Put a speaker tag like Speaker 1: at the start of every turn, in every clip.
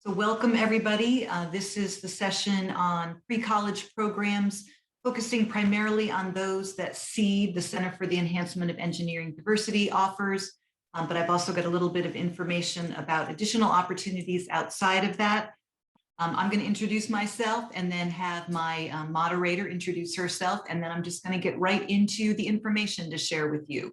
Speaker 1: So welcome everybody. This is the session on pre-college programs, focusing primarily on those that CEED, the Center for the Enhancement of Engineering Diversity, offers. But I've also got a little bit of information about additional opportunities outside of that. I'm going to introduce myself and then have my moderator introduce herself, and then I'm just going to get right into the information to share with you.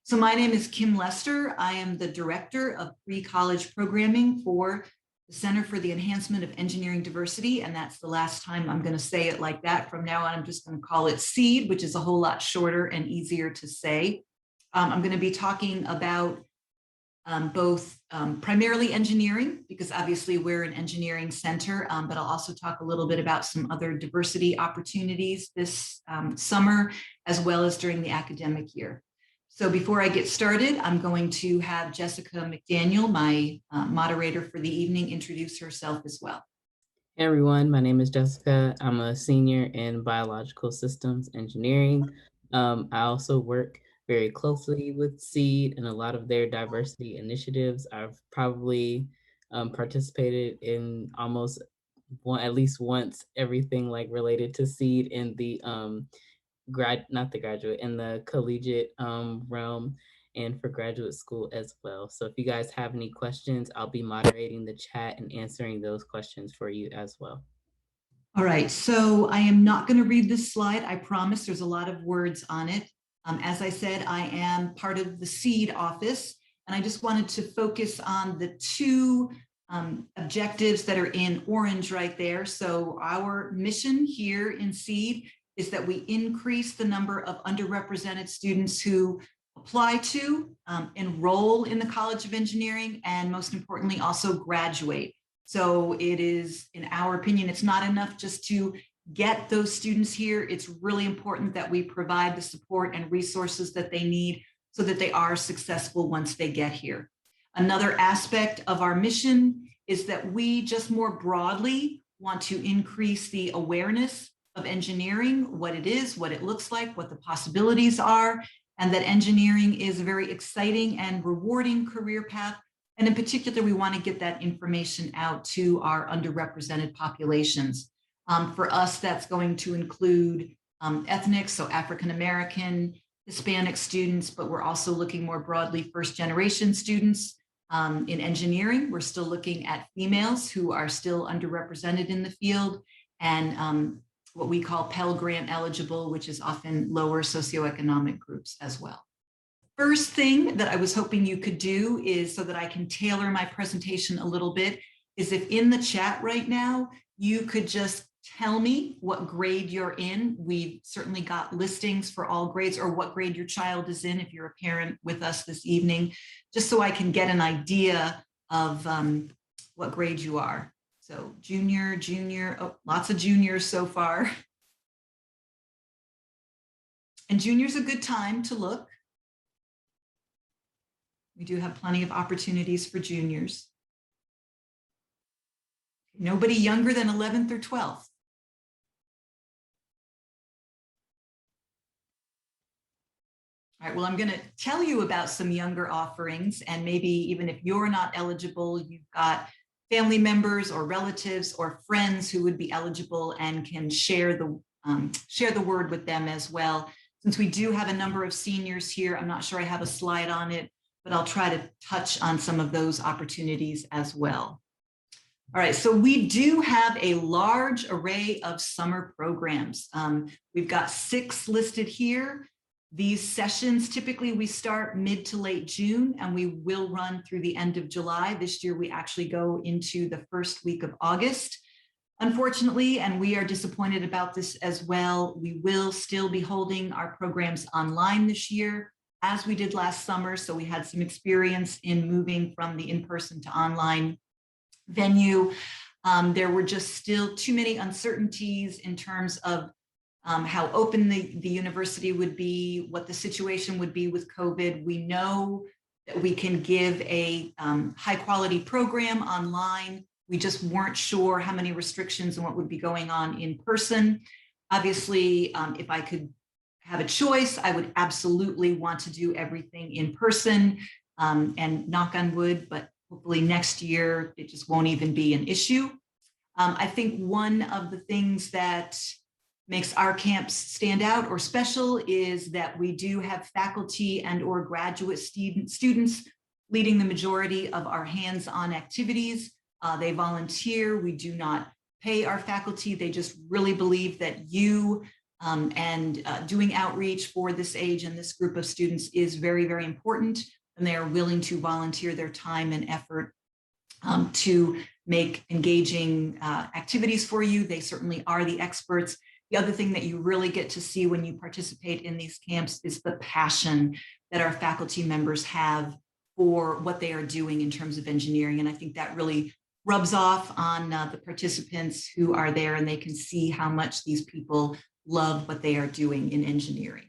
Speaker 1: So my name is Kim Lester. I am the Director of Pre-College Programming for the Center for the Enhancement of Engineering Diversity, and that's the last time I'm going to say it like that. From now on, I'm just going to call it CEED, which is a whole lot shorter and easier to say. I'm going to be talking about both primarily engineering, because obviously we're an engineering center, but I'll also talk a little bit about some other diversity opportunities this summer, as well as during the academic year. So before I get started, I'm going to have Jessica McDaniel, my moderator for the evening, introduce herself as well.
Speaker 2: Hey everyone, my name is Jessica. I'm a senior in biological systems engineering. I also work very closely with CEED and a lot of their diversity initiatives. I've probably participated in almost at least once everything like related to CEED in the in the collegiate realm and for graduate school as well. So if you guys have any questions, I'll be moderating the chat and answering those questions for you as well.
Speaker 1: All right, so I am not going to read this slide. I promise. There's a lot of words on it. As I said, I am part of the CEED office, and I just wanted to focus on the two objectives that are in orange right there. So our mission here in CEED is that we increase the number of underrepresented students who apply to, enroll in the College of Engineering, and most importantly, also graduate. So it is, in our opinion, it's not enough just to get those students here. It's really important that we provide the support and resources that they need so that they are successful once they get here. Another aspect of our mission is that we just more broadly want to increase the awareness of engineering, what it is, what it looks like, what the possibilities are, and that engineering is a very exciting and rewarding career path. And in particular, we want to get that information out to our underrepresented populations. For us, that's going to include ethnic, so African-American, Hispanic students, but we're also looking more broadly first-generation students. In engineering, we're still looking at females who are still underrepresented in the field, and what we call Pell Grant eligible, which is often lower socioeconomic groups as well. First thing that I was hoping you could do is, so that I can tailor my presentation a little bit, is if in the chat right now, you could just tell me what grade you're in. We've certainly got listings for all grades, or what grade your child is in if you're a parent with us this evening, just so I can get an idea of what grade you are. So junior, oh, lots of juniors so far. And junior's a good time to look. We do have plenty of opportunities for juniors. Nobody younger than 11th or 12th. All right, well, I'm going to tell you about some younger offerings, and maybe even if you're not eligible, you've got family members or relatives or friends who would be eligible and can share the word with them as well. Since we do have a number of seniors here, I'm not sure I have a slide on it, but I'll try to touch on some of those opportunities as well. All right, so we do have a large array of summer programs. We've got 6 listed here. These sessions, typically we start mid to late June, and we will run through the end of July. This year, we actually go into the first week of August. Unfortunately, and we are disappointed about this as well, we will still be holding our programs online this year, as we did last summer. So we had some experience in moving from the in-person to online venue. There were just still too many uncertainties in terms of how open the university would be, what the situation would be with COVID. We know that we can give a high quality program online. We just weren't sure how many restrictions and what would be going on in person. Obviously, if I could have a choice, I would absolutely want to do everything in person, and knock on wood, but hopefully next year, it just won't even be an issue. I think one of the things that makes our camps stand out or special is that we do have faculty and or graduate students leading the majority of our hands-on activities. They volunteer. We do not pay our faculty. They just really believe that you and doing outreach for this age and this group of students is very, very important. And they are willing to volunteer their time and effort to make engaging activities for you. They certainly are the experts. The other thing that you really get to see when you participate in these camps is the passion that our faculty members have for what they are doing in terms of engineering. And I think that really rubs off on the participants who are there, and they can see how much these people love what they are doing in engineering.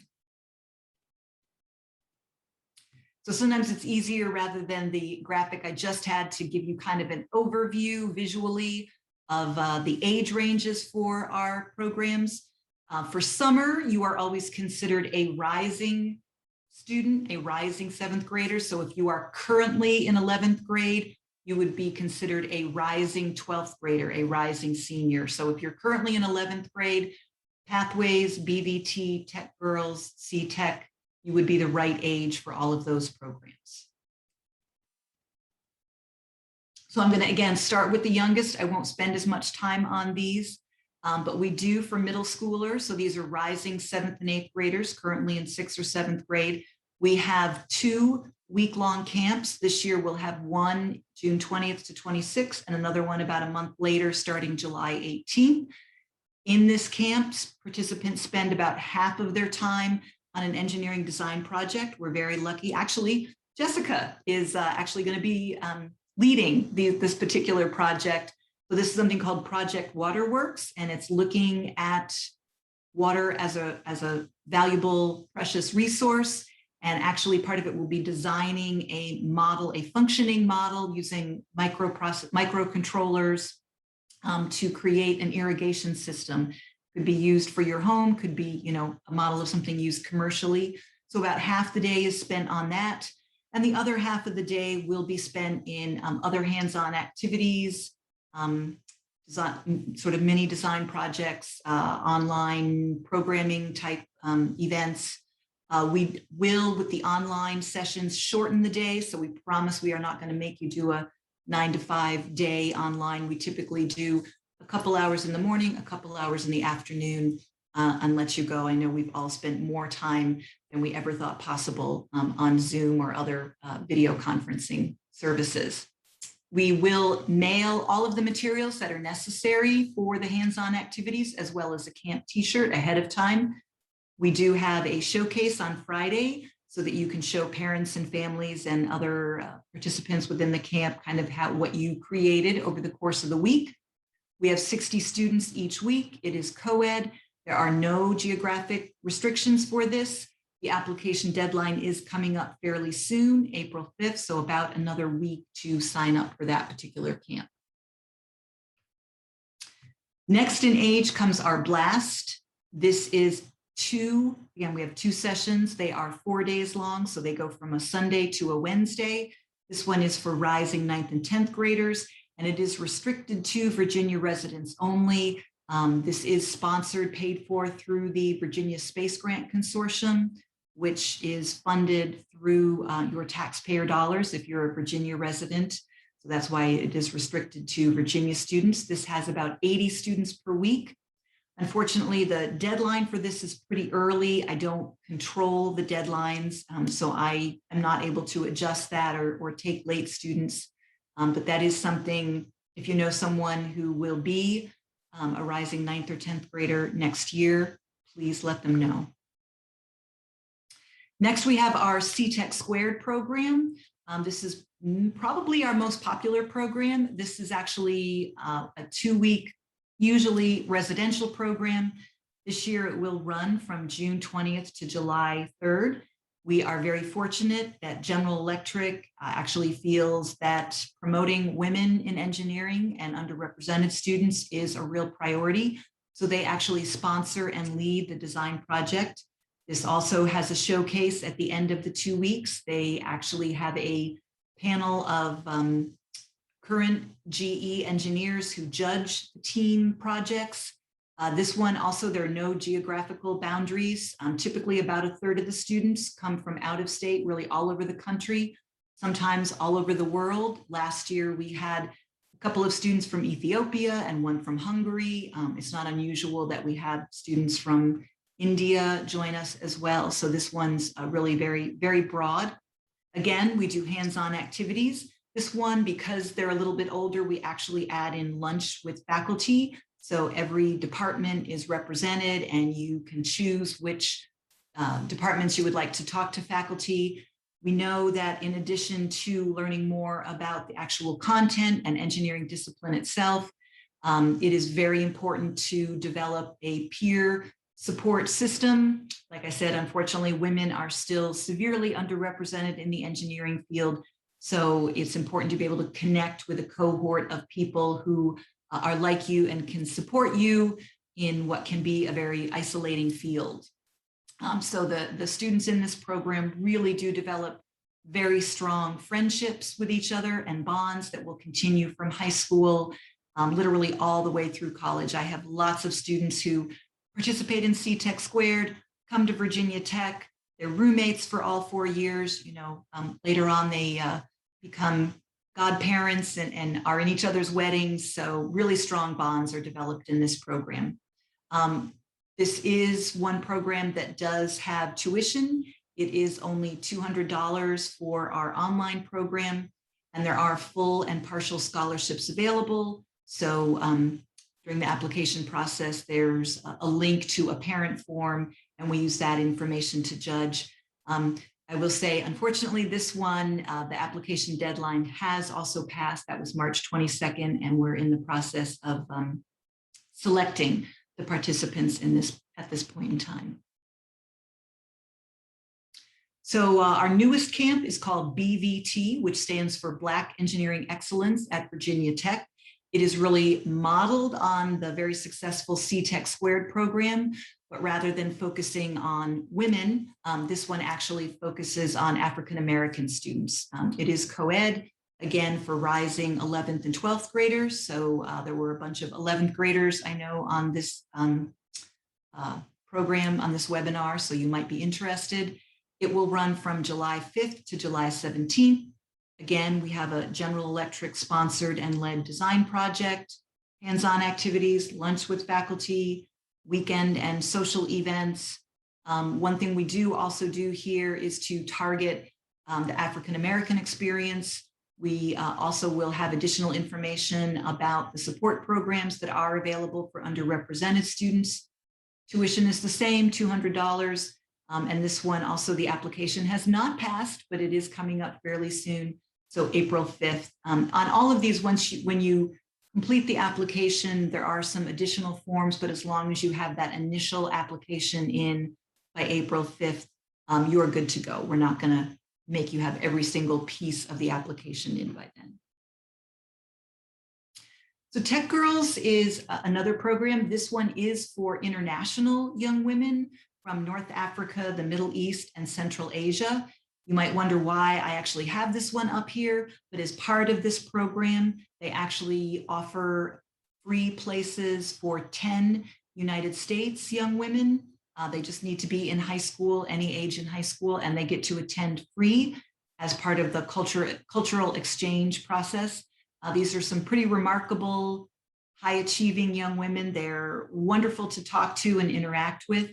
Speaker 1: So sometimes it's easier, rather than the graphic I just had, to give you kind of an overview visually of the age ranges for our programs. For summer, you are always considered a rising student, a rising 7th grader. So if you are currently in 11th grade, you would be considered a rising 12th grader, a rising senior. So if you're currently in 11th grade, Pathways, BVT, Tech Girls, C-Tech, you would be the right age for all of those programs. So I'm going to, again, start with the youngest. I won't spend as much time on these, but we do for middle schoolers. So these are rising 7th and 8th graders, currently in 6th or 7th grade. We have 2 week-long camps. This year we'll have one June 20th to 26th and another one about a month later starting July 18th. In this camp, participants spend about half of their time on an engineering design project. We're very lucky. Actually, Jessica is actually going to be leading this particular project. So this is something called Project Waterworks, and it's looking at water as a valuable, precious resource. And actually part of it will be designing a model, a functioning model using microcontrollers to create an irrigation system. Could be used for your home, could be, a model of something used commercially. So about half the day is spent on that. And the other half of the day will be spent in other hands-on activities, sort of mini design projects, online programming type events. We will, with the online sessions, shorten the day. So we promise we are not going to make you do a 9 to 5 day online. We typically do a couple hours in the morning, a couple hours in the afternoon, and let you go. I know we've all spent more time than we ever thought possible on Zoom or other video conferencing services. We will mail all of the materials that are necessary for the hands-on activities, as well as a camp t-shirt ahead of time. We do have a showcase on Friday so that you can show parents and families and other participants within the camp kind of what you created over the course of the week. We have 60 students each week. It is co-ed. There are no geographic restrictions for this. The application deadline is coming up fairly soon, April 5th, so about another week to sign up for that particular camp. Next in age comes our blast. This is again, we have 2 sessions. They are 4 days long, so they go from a Sunday to a Wednesday. This one is for rising 9th and 10th graders, and it is restricted to Virginia residents only. This is sponsored, paid for through the Virginia Space Grant Consortium, which is funded through your taxpayer dollars if you're a Virginia resident. So that's why it is restricted to Virginia students. This has about 80 students per week. Unfortunately, the deadline for this is pretty early. I don't control the deadlines, so I am not able to adjust that or take late students. But that is something, if you know someone who will be a rising 9th or 10th grader next year, please let them know. Next, we have our C-Tech Squared program. This is probably our most popular program. This is actually a 2-week, usually residential program. This year it will run from June 20th to July 3rd. We are very fortunate that General Electric actually feels that promoting women in engineering and underrepresented students is a real priority. So they actually sponsor and lead the design project. This also has a showcase at the end of the 2 weeks. They actually have a panel of current GE engineers who judge the team projects. This one also, there are no geographical boundaries. Typically about a third of the students come from out of state, really all over the country, sometimes all over the world. Last year we had a couple of students from Ethiopia and one from Hungary. It's not unusual that we have students from India join us as well. So this one's really very, very broad. Again, we do hands-on activities. This one, because they're a little bit older, we actually add in lunch with faculty. So every department is represented and you can choose which departments you would like to talk to faculty. We know that in addition to learning more about the actual content and engineering discipline itself, it is very important to develop a peer support system. Like I said, unfortunately, women are still severely underrepresented in the engineering field. So it's important to be able to connect with a cohort of people who are like you and can support you in what can be a very isolating field. So the students in this program really do develop very strong friendships with each other and bonds that will continue from high school, literally all the way through college. I have lots of students who participate in CTech Squared, come to Virginia Tech, they're roommates for all 4 years. You know, later on they become godparents and are in each other's weddings. So really strong bonds are developed in this program. This is one program that does have tuition. It is only $200 for our online program, and there are full and partial scholarships available. So during the application process, there's a link to a parent form, and we use that information to judge. I will say, unfortunately, this one, the application deadline has also passed. That was March 22nd, and we're in the process of selecting the participants in this at this point in time. So our newest camp is called BVT, which stands for Black Engineering Excellence at Virginia Tech. It is really modeled on the very successful CTech Squared program, but rather than focusing on women, this one actually focuses on African-American students. It is co-ed, again, for rising 11th and 12th graders. So there were a bunch of 11th graders I know on this program, on this webinar, so you might be interested. It will run from July 5th to July 17th. Again, we have a General Electric sponsored and led design project, hands-on activities, lunch with faculty, weekend and social events. One thing we do also do here is to target the African-American experience. We also will have additional information about the support programs that are available for underrepresented students. Tuition is the same, $200. And this one also, the application has not passed, but it is coming up fairly soon. So April 5th. On all of these, when you complete the application, there are some additional forms, but as long as you have that initial application in by April 5th, you're good to go. We're not going to make you have every single piece of the application in by then. So Tech Girls is another program. This one is for international young women from North Africa, the Middle East, and Central Asia. You might wonder why I actually have this one up here, but as part of this program, they actually offer free places for 10 United States young women. They just need to be in high school, any age in high school, and they get to attend free as part of the cultural exchange process. These are some pretty remarkable, high-achieving young women. They're wonderful to talk to and interact with.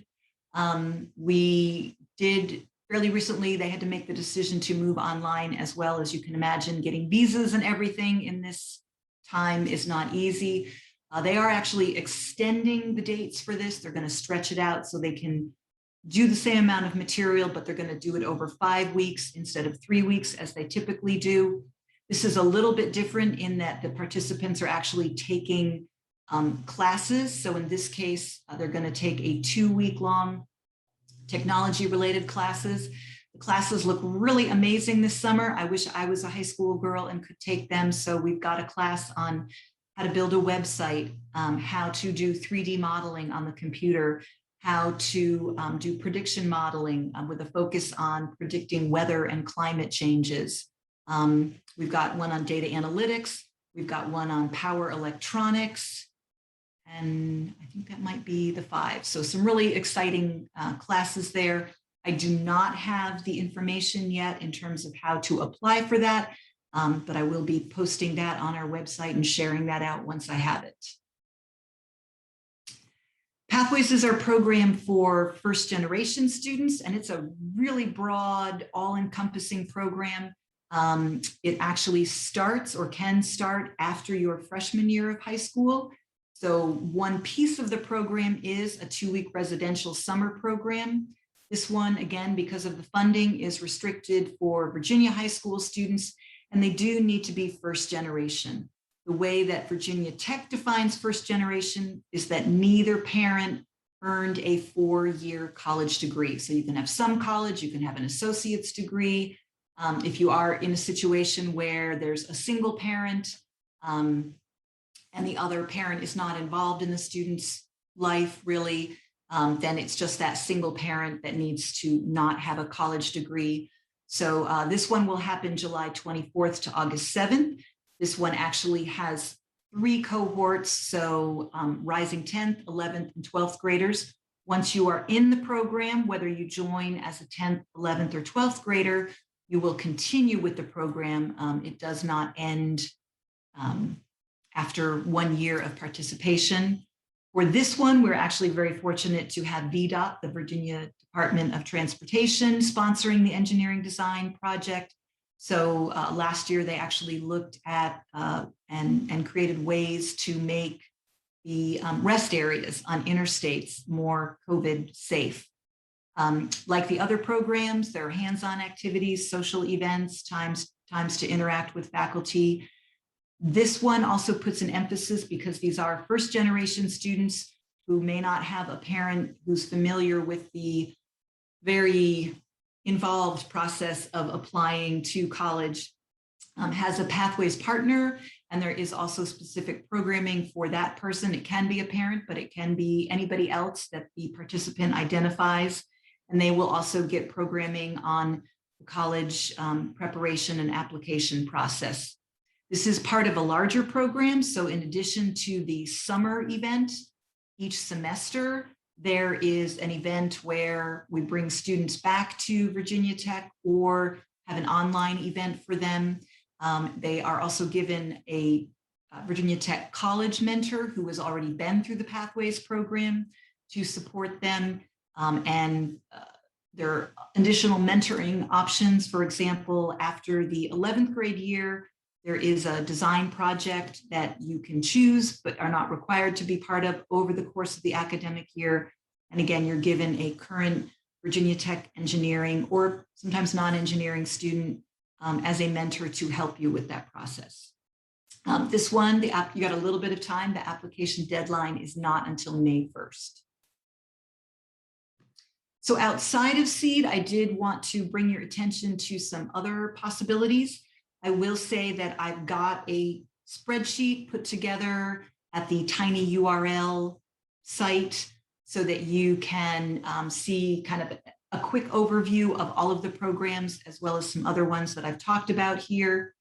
Speaker 1: We did fairly recently, they had to make the decision to move online as well. As you can imagine, getting visas and everything in this time is not easy. They are actually extending the dates for this. They're going to stretch it out so they can do the same amount of material, but they're going to do it over 5 weeks instead of 3 weeks as they typically do. This is a little bit different in that the participants are actually taking classes. So in this case, they're going to take a 2-week-long technology-related classes. The classes look really amazing this summer. I wish I was a high school girl and could take them. So we've got a class on how to build a website, how to do 3D modeling on the computer, how to do prediction modeling with a focus on predicting weather and climate changes. We've got one on data analytics. We've got one on power electronics. And I think that might be the 5. So some really exciting classes there. I do not have the information yet in terms of how to apply for that, but I will be posting that on our website and sharing that out once I have it. Pathways is our program for first generation students, and it's a really broad, all-encompassing program. It actually starts or can start after your freshman year of high school. So one piece of the program is a 2-week residential summer program. This one, again, because of the funding, is restricted for Virginia high school students, and they do need to be first generation. The way that Virginia Tech defines first generation is that neither parent earned a 4-year college degree. So you can have some college, you can have an associate's degree. If you are in a situation where there's a single parent and the other parent is not involved in the student's life really, then it's just that single parent that needs to not have a college degree. So this one will happen July 24th to August 7th. This one actually has 3 cohorts, so rising 10th, 11th, and 12th graders. Once you are in the program, whether you join as a 10th, 11th, or 12th grader, you will continue with the program. It does not end after 1 year of participation. For this one, we're actually very fortunate to have VDOT, the Virginia Department of Transportation, sponsoring the engineering design project. So last year, they actually looked at and created ways to make the rest areas on interstates more COVID safe. Like the other programs, there are hands-on activities, social events, times to interact with faculty. This one also puts an emphasis, because these are first generation students who may not have a parent who's familiar with the very involved process of applying to college, has a Pathways partner, and there is also specific programming for that person. It can be a parent, but it can be anybody else that the participant identifies. And they will also get programming on the college preparation and application process. This is part of a larger program. So in addition to the summer event, each semester, there is an event where we bring students back to Virginia Tech or have an online event for them. They are also given a Virginia Tech college mentor who has already been through the Pathways program to support them. There are additional mentoring options. For example, after the 11th grade year, there is a design project that you can choose, but are not required to be part of over the course of the academic year. And again, you're given a current Virginia Tech engineering or sometimes non-engineering student as a mentor to help you with that process. This one, you got a little bit of time. The application deadline is not until May 1st. So outside of CEED, I did want to bring your attention to some other possibilities. I will say that I've got a spreadsheet put together at the tiny URL site so that you can see kind of a quick overview of all of the programs, as well as some other ones that I've talked about here.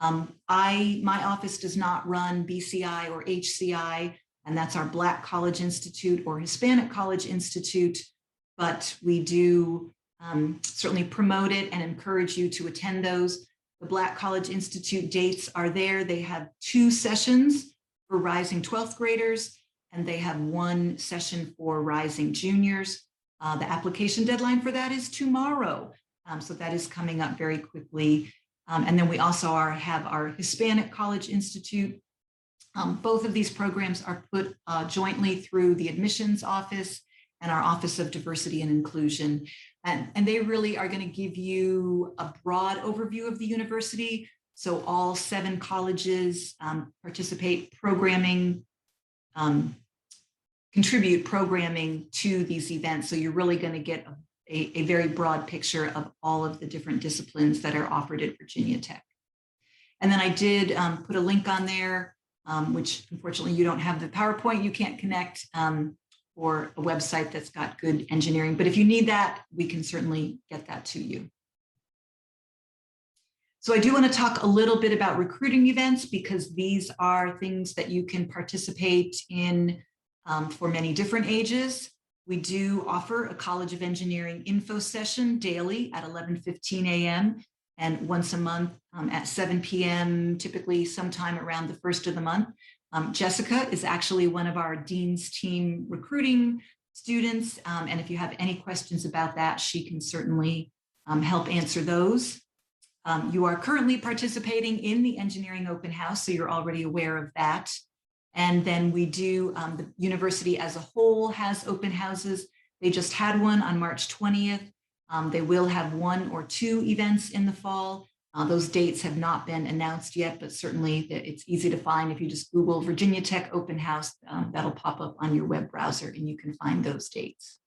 Speaker 1: My office does not run BCI or HCI, and that's our Black College Institute or Hispanic College Institute, but we do certainly promote it and encourage you to attend those. The Black College Institute dates are there. They have 2 sessions for rising 12th graders, and they have 1 session for rising juniors. The application deadline for that is tomorrow. So that is coming up very quickly. And then we also have our Hispanic College Institute. Both of these programs are put jointly through the admissions office and our Office of Diversity and Inclusion. And they really are going to give you a broad overview of the university. So all 7 colleges participate contribute programming to these events. So you're really going to get a very broad picture of all of the different disciplines that are offered at Virginia Tech. And then I did put a link on there, which unfortunately you don't have the PowerPoint, you can't connect, or a website that's got good engineering. But if you need that, we can certainly get that to you. So I do want to talk a little bit about recruiting events because these are things that you can participate in for many different ages. We do offer a College of Engineering info session daily at 11:15 a.m. and once a month at 7 p.m., typically sometime around the first of the month. Jessica is actually one of our Dean's Team recruiting students. And if you have any questions about that, she can certainly help answer those. You are currently participating in the Engineering Open House, so you're already aware of that. And then we do, the university as a whole has open houses. They just had one on March 20th. They will have 1 or 2 events in the fall. Those dates have not been announced yet, but certainly it's easy to find. If you just Google Virginia Tech Open House, that'll pop up on your web browser and you can find those dates.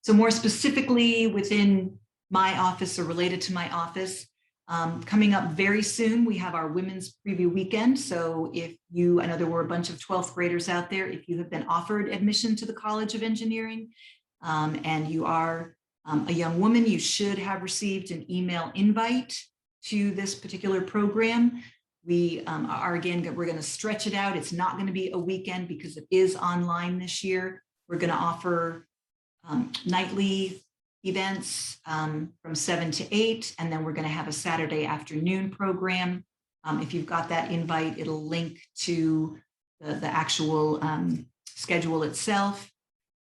Speaker 1: So more specifically within my office or related to my office, coming up very soon, we have our Women's Preview Weekend. So if you, I know there were a bunch of 12th graders out there, if you have been offered admission to the College of Engineering and you are a young woman, you should have received an email invite to this particular program. We are, again, we're going to stretch it out. It's not going to be a weekend because it is online this year. We're going to offer nightly events from 7 to 8, and then we're going to have a Saturday afternoon program. If you've got that invite, it'll link to the actual schedule itself.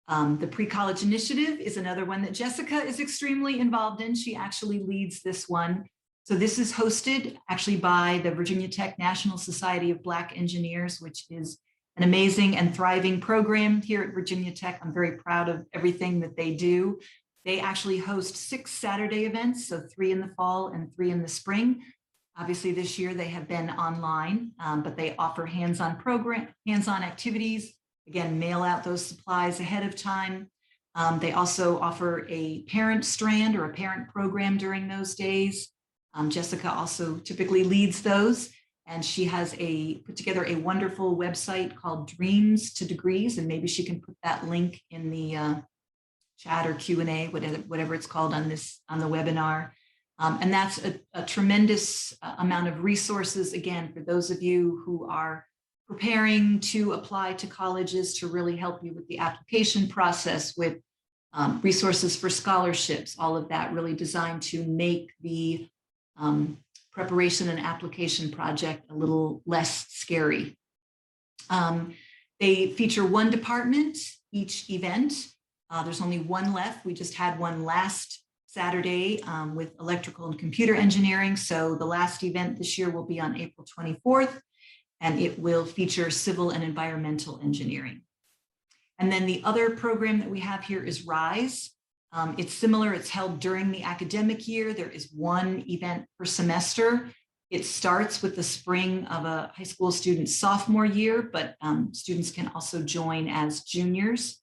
Speaker 1: The Pre-College Initiative is another one that Jessica is extremely involved in. She actually leads this one. So this is hosted actually by the Virginia Tech National Society of Black Engineers, which is an amazing and thriving program here at Virginia Tech. I'm very proud of everything that they do. They actually host 6 Saturday events, so 3 in the fall and 3 in the spring. Obviously this year they have been online, but they offer hands-on activities. Again, mail out those supplies ahead of time. They also offer a parent strand or a parent program during those days. Jessica also typically leads those, and she has put together a wonderful website called Dreams to Degrees, and maybe she can put that link in the chat or Q&A, whatever it's called on the webinar. And that's a tremendous amount of resources, again, for those of you who are preparing to apply to colleges, to really help you with the application process, with resources for scholarships, all of that really designed to make the preparation and application project a little less scary. They feature 1 department each event. There's only 1 left. We just had one last Saturday with electrical and computer engineering. So the last event this year will be on April 24th, and it will feature civil and environmental engineering. And then the other program that we have here is RISE. It's similar, it's held during the academic year. There is 1 event per semester. It starts with the spring of a high school student's sophomore year, but students can also join as juniors.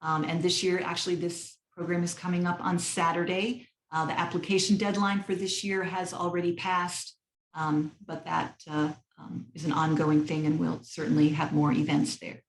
Speaker 1: And this year, actually, this program is coming up on Saturday. The application deadline for this year has already passed, but that is an ongoing thing, and we'll certainly have more events there.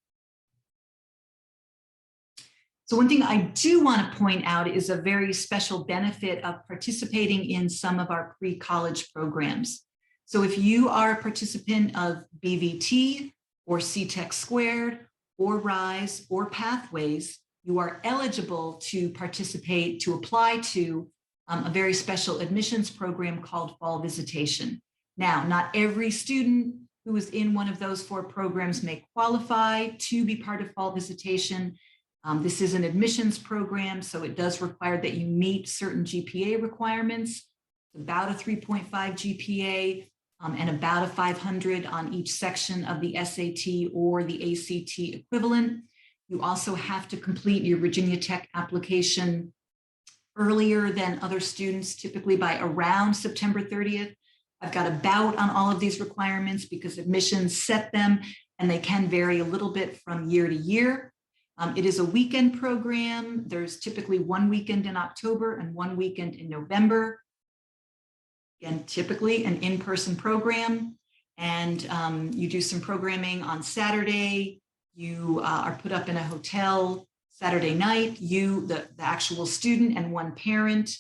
Speaker 1: So one thing I do want to point out is a very special benefit of participating in some of our pre-college programs. So if you are a participant of BVT or CTech Squared or RISE or Pathways, you are eligible to participate, to apply to a very special admissions program called Fall Visitation. Now, not every student who is in one of those 4 programs may qualify to be part of Fall Visitation. This is an admissions program, so it does require that you meet certain GPA requirements, about a 3.5 GPA and about a 500 on each section of the SAT or the ACT equivalent. You also have to complete your Virginia Tech application earlier than other students, typically by around September 30th. I've got a bout on all of these requirements because admissions set them, and they can vary a little bit from year to year. It is a weekend program. There's typically 1 weekend in October and 1 weekend in November. Again, typically an in-person program, and you do some programming on Saturday. You are put up in a hotel Saturday night, the actual student and 1 parent.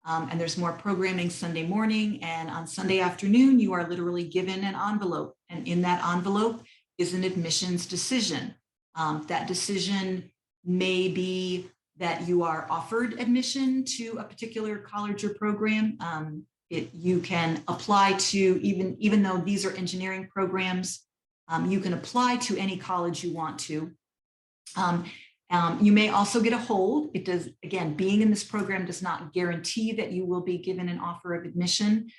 Speaker 1: And there's more programming Sunday morning, and on Sunday afternoon, you are literally given an envelope. And in that envelope is an admissions decision. That decision may be that you are offered admission to a particular college or program. You can apply to, even though these are engineering programs, you can apply to any college you want to. You may also get a hold. It does, again, being in this program does not guarantee that you will be given an offer of admission.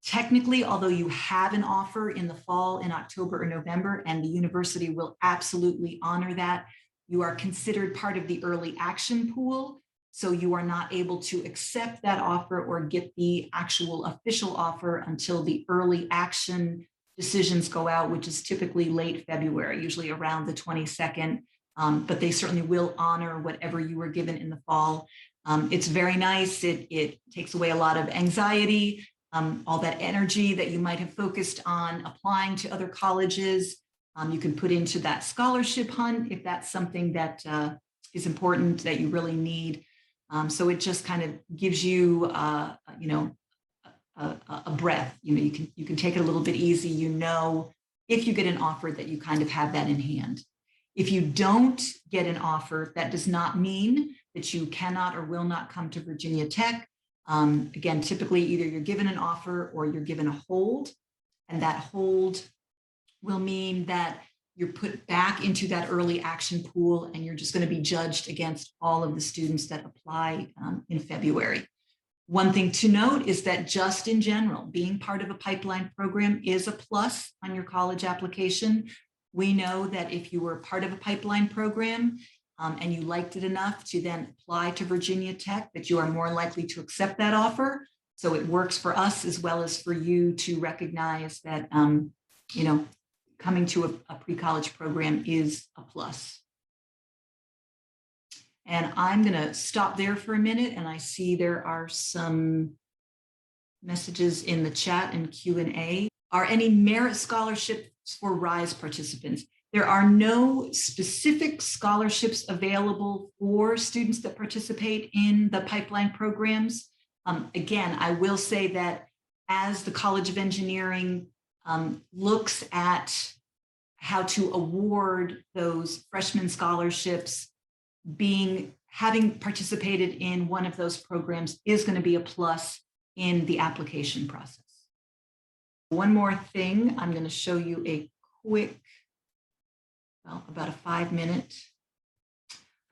Speaker 1: Technically, although you have an offer in the fall, in October or November, and the university will absolutely honor that, you are considered part of the early action pool. So you are not able to accept that offer or get the actual official offer until the early action decisions go out, which is typically late February, usually around the 22nd. But they certainly will honor whatever you were given in the fall. It's very nice. It takes away a lot of anxiety, all that energy that you might have focused on applying to other colleges. You can put into that scholarship hunt if that's something that is important, that you really need. So it just kind of gives you, a breath. You can take it a little bit easy. If you get an offer, that you kind of have that in hand. If you don't get an offer, that does not mean that you cannot or will not come to Virginia Tech. Again, typically either you're given an offer or you're given a hold, and that hold will mean that you're put back into that early action pool, and you're just going to be judged against all of the students that apply in February. One thing to note is that just in general, being part of a pipeline program is a plus on your college application. We know that if you were part of a pipeline program and you liked it enough to then apply to Virginia Tech, that you are more likely to accept that offer. So it works for us as well as for you to recognize that, coming to a pre-college program is a plus. And I'm going to stop there for a minute. And I see there are some messages in the chat and Q&A. Are any merit scholarships for RISE participants? There are no specific scholarships available for students that participate in the pipeline programs. Again, I will say that as the College of Engineering looks at how to award those freshman scholarships, having participated in one of those programs is going to be a plus in the application process. One more thing, I'm going to show you a quick, about a 5-minute.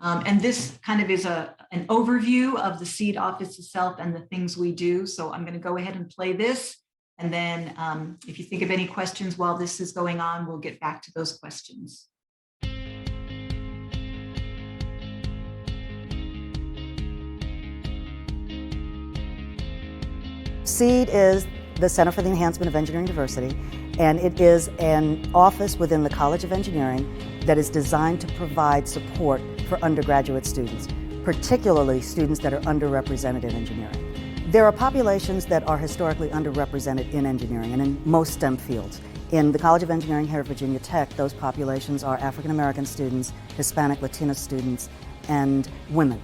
Speaker 1: And this kind of is an overview of the CEED office itself and the things we do. So I'm going to go ahead and play this. And then if you think of any questions while this is going on, we'll get back to those questions.
Speaker 3: CEED is the Center for the Enhancement of Engineering Diversity, and it is an office within the College of Engineering that is designed to provide support for undergraduate students, particularly students that are underrepresented in engineering. There are populations that are historically underrepresented in engineering and in most STEM fields. In the College of Engineering here at Virginia Tech, those populations are African American students, Hispanic, Latino students, and women.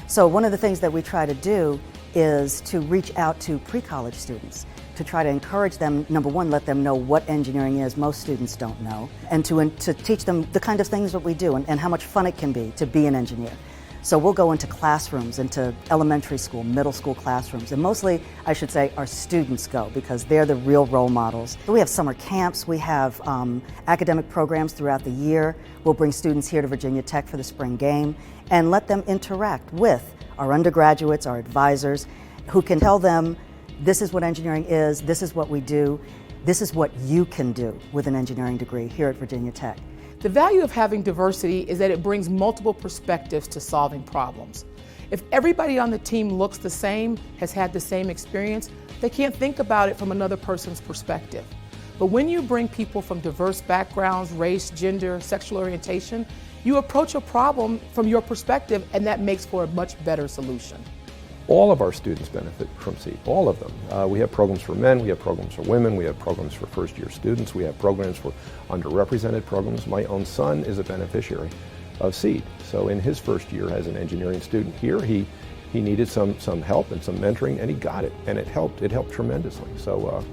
Speaker 3: So one of the things that we try to do is to reach out to pre-college students, to try to encourage them, number one, let them know what engineering is, most students don't know, and to teach them the kind of things that we do and how much fun it can be an engineer. So we'll go into classrooms, into elementary school, middle school classrooms, and mostly, I should say, our students go because they're the real role models. We have summer camps, we have academic programs throughout the year. We'll bring students here to Virginia Tech for the spring game and let them interact with our undergraduates, our advisors, who can tell them, this is what engineering is, this is what we do, this is what you can do with an engineering degree here at Virginia Tech.
Speaker 4: The value of having diversity is that it brings multiple perspectives to solving problems. If everybody on the team looks the same, has had the same experience, they can't think about it from another person's perspective. But when you bring people from diverse backgrounds, race, gender, sexual orientation, you approach a problem from your perspective, and that makes for a much better solution.
Speaker 5: All of our students benefit from CEED, all of them. We have programs for men, we have programs for women, we have programs for first-year students, we have programs for underrepresented programs. My own son is a beneficiary of CEED. So in his first year as an engineering student here, he He needed some help and some mentoring, and he got it, and it helped tremendously. So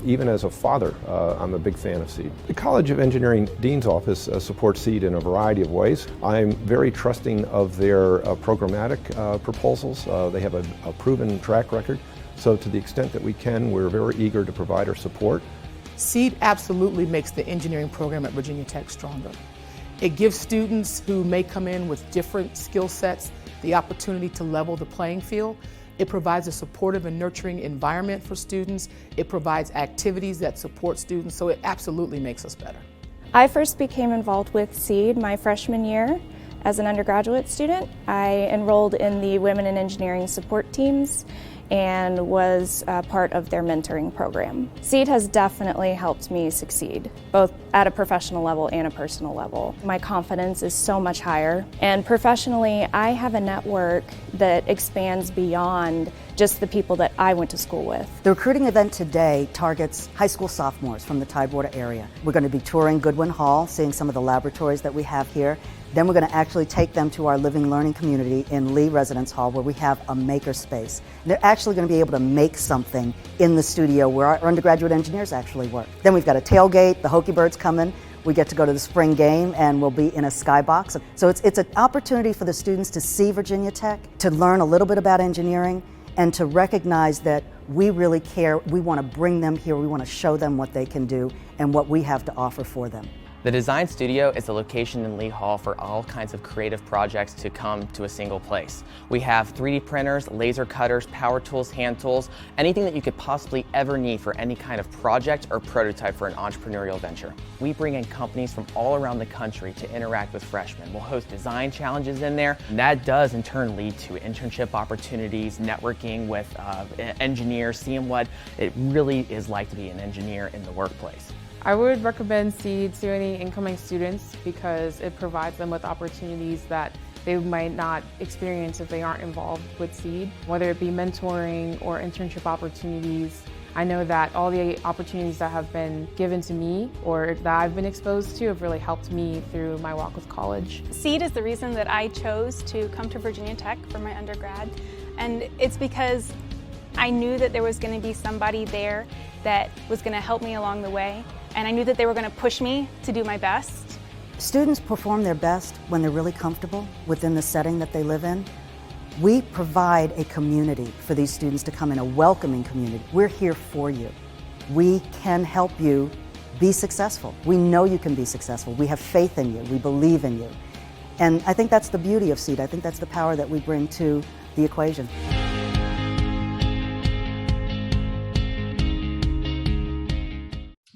Speaker 5: even as a father, I'm a big fan of CEED. The College of Engineering Dean's Office supports CEED in a variety of ways. I'm very trusting of their programmatic proposals. They have a proven track record. So to the extent that we can, we're very eager to provide our support.
Speaker 4: CEED absolutely makes the engineering program at Virginia Tech stronger. It gives students who may come in with different skill sets the opportunity to level the playing field. It provides a supportive and nurturing environment for students. It provides activities that support students, so it absolutely makes us better.
Speaker 6: I first became involved with CEED my freshman year as an undergraduate student. I enrolled in the Women in Engineering support teams and was part of their mentoring program. CEED has definitely helped me succeed, both at a professional level and a personal level. My confidence is so much higher, and professionally, I have a network that expands beyond just the people that I went to school with.
Speaker 3: The recruiting event today targets high school sophomores from the Tidewater area. We're going to be touring Goodwin Hall, seeing some of the laboratories that we have here. Then we're going to actually take them to our living learning community in Lee Residence Hall, where we have a maker space. And they're actually going to be able to make something in the studio where our undergraduate engineers actually work. Then we've got a tailgate, the Hokie Birds come in, we get to go to the spring game, and we'll be in a skybox. So it's an opportunity for the students to see Virginia Tech, to learn a little bit about engineering, and to recognize that we really care. We want to bring them here, we want to show them what they can do and what we have to offer for them.
Speaker 7: The Design Studio is a location in Lee Hall for all kinds of creative projects to come to a single place. We have 3D printers, laser cutters, power tools, hand tools, anything that you could possibly ever need for any kind of project or prototype for an entrepreneurial venture. We bring in companies from all around the country to interact with freshmen. We'll host design challenges in there, and that does in turn lead to internship opportunities, networking with engineers, seeing what it really is like to be an engineer in the workplace.
Speaker 8: I would recommend CEED to any incoming students because it provides them with opportunities that they might not experience if they aren't involved with CEED, whether it be mentoring or internship opportunities. I know that all the opportunities that have been given to me or that I've been exposed to have really helped me through my walk with college.
Speaker 9: CEED is the reason that I chose to come to Virginia Tech for my undergrad, and it's because I knew that there was going to be somebody there that was going to help me along the way, and I knew that they were going to push me to do my best.
Speaker 3: Students perform their best when they're really comfortable within the setting that they live in. We provide a community for these students to come in, a welcoming community. We're here for you. We can help you be successful. We know you can be successful. We have faith in you. We believe in you. And I think that's the beauty of CEED. I think that's the power that we bring to the equation.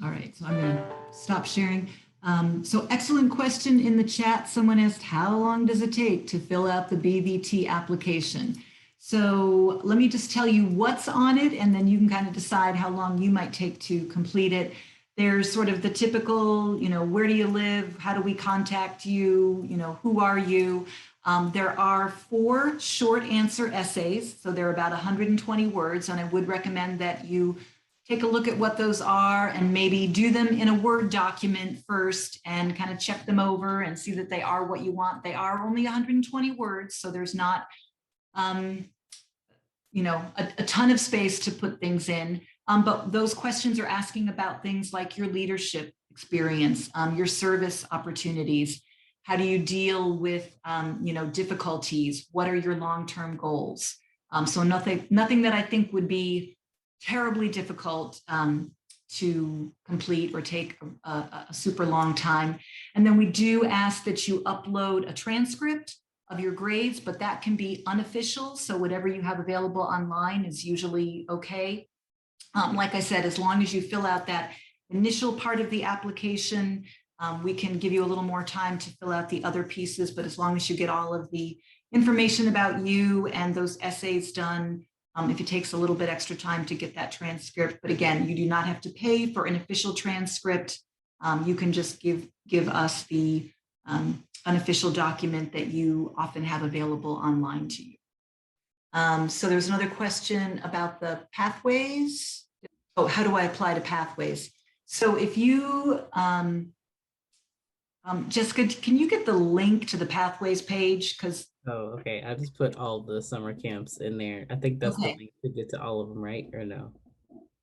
Speaker 1: All right, so I'm going to stop sharing. So excellent question in the chat. Someone asked, how long does it take to fill out the BVT application? So let me just tell you what's on it, and then you can kind of decide how long you might take to complete it. There's sort of the typical, where do you live? How do we contact you? Who are you? There are 4 short answer essays. So they're about 120 words, and I would recommend that you take a look at what those are and maybe do them in a Word document first and kind of check them over and see that they are what you want. They are only 120 words, so there's not, a ton of space to put things in. But those questions are asking about things like your leadership experience, your service opportunities. How do you deal with, difficulties? What are your long-term goals? So nothing that I think would be terribly difficult to complete or take a super long time. And then we do ask that you upload a transcript of your grades, but that can be unofficial. So whatever you have available online is usually okay. Like I said, as long as you fill out that initial part of the application, we can give you a little more time to fill out the other pieces, but as long as you get all of the information about you and those essays done, if it takes a little bit extra time to get that transcript, but again, you do not have to pay for an official transcript. You can just give us the unofficial document that you often have available online to you. So there's another question about the pathways. Oh, how do I apply to pathways? So if you Jessica, can you get the link to the Pathways page? Because
Speaker 2: Oh, okay. I just put all the summer camps in there. I think that's the
Speaker 1: okay,
Speaker 2: link to get to all of them, right? Or no?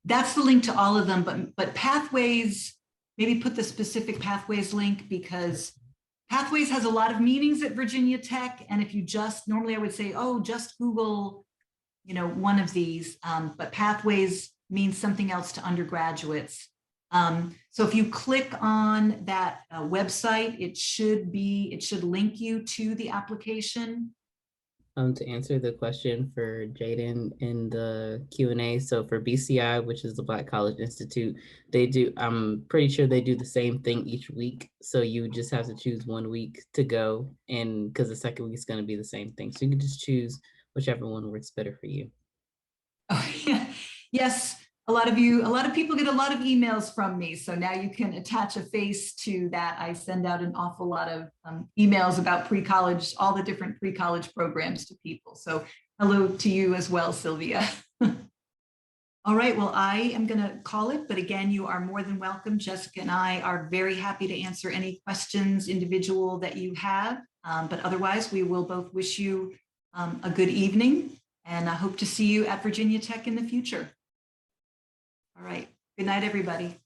Speaker 1: that's the link to all of them, but Pathways, maybe put the specific Pathways link, because Pathways has a lot of meanings at Virginia Tech. And if you just, normally I would say, oh, just Google, you know, one of these, but Pathways means something else to undergraduates. So if you click on that website, it should link you to the application.
Speaker 2: To answer the question for Jaden in the Q&A, so for BCI, which is the Black College Institute, they do, I'm pretty sure they do the same thing each week. So you just have to choose 1 week to go, and because the second week is going to be the same thing. So you can just choose whichever one works better for you.
Speaker 1: Oh, yeah. Yes, a lot of people get a lot of emails from me. So now you can attach a face to that. I send out an awful lot of emails about pre-college, all the different pre-college programs to people. So hello to you as well, Sylvia. All right, well, I am going to call it, but again, you are more than welcome. Jessica and I are very happy to answer any questions individual that you have. But otherwise, we will both wish you a good evening, and I hope to see you at Virginia Tech in the future. All right, good night, everybody.